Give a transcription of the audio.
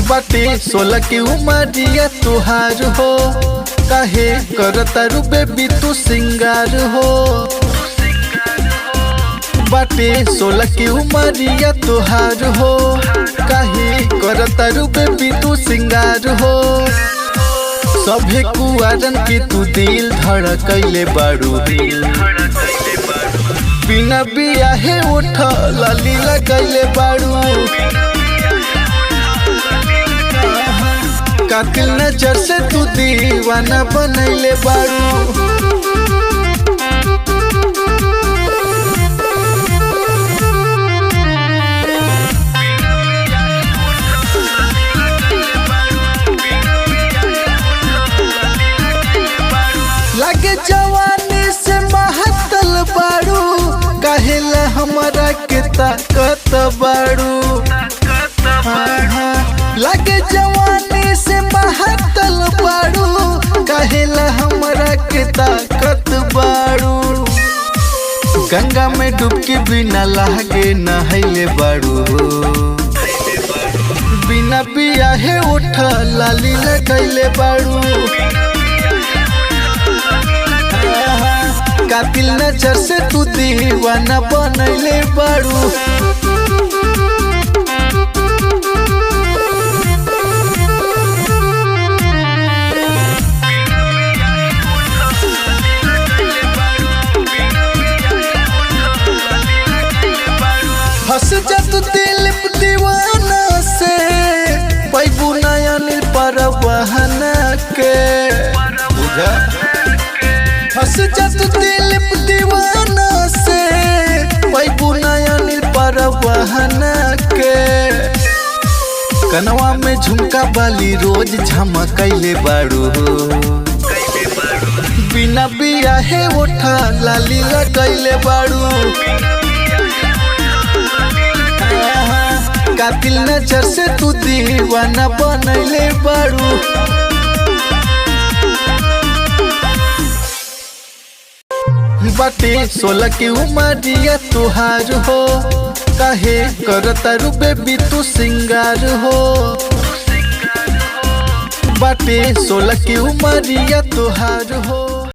बाटे 16 की उमरिया तुहार हो, काहे करतारू बेबी तू सिंगार हो। बाटे 16 की उमरिया तुहार हो, काहे करतारू बेबी तू सिंगार हो। सभे कुआरन के तू दिल धड़कैले बाड़ू, बिना बियाहे उठ लाली लगैले बाड़ू। कातिल नजर से तू दीवाना बनैले बाड़ू। लागे जवानी से महतल बाड़ू, काहेला हमरा के ताकत बाड़ू। लागे जवानी से महतल बाड़ू, काहेला हमरा के ताकत बाड़ू। गंगा में डुबकी बिना लागे नहैले बाड़ू, बिना बियाहे उठ लाली लगैले बाड़ू। कातिल नजर से तू दीवाना बनैले बाड़ू। फंस जा तू दिल दीवाना से, पैबू नया नील परवाना के। फंस जा तू दिल दीवाना से, पैबू नया नील परवाना के। कनवा में झुमका बाली रोज झमकैले बाड़ू, बिना बियाहे उठा लाली लगैले बाड़ू। कातिल नजर से तू दीवाना बनैले बाड़ू। बाटे 16 की उमरिया तुहार हो, काहे करतारू बेबी तू सिंगार हो। बाटे 16 की उमरिया तुहार हो।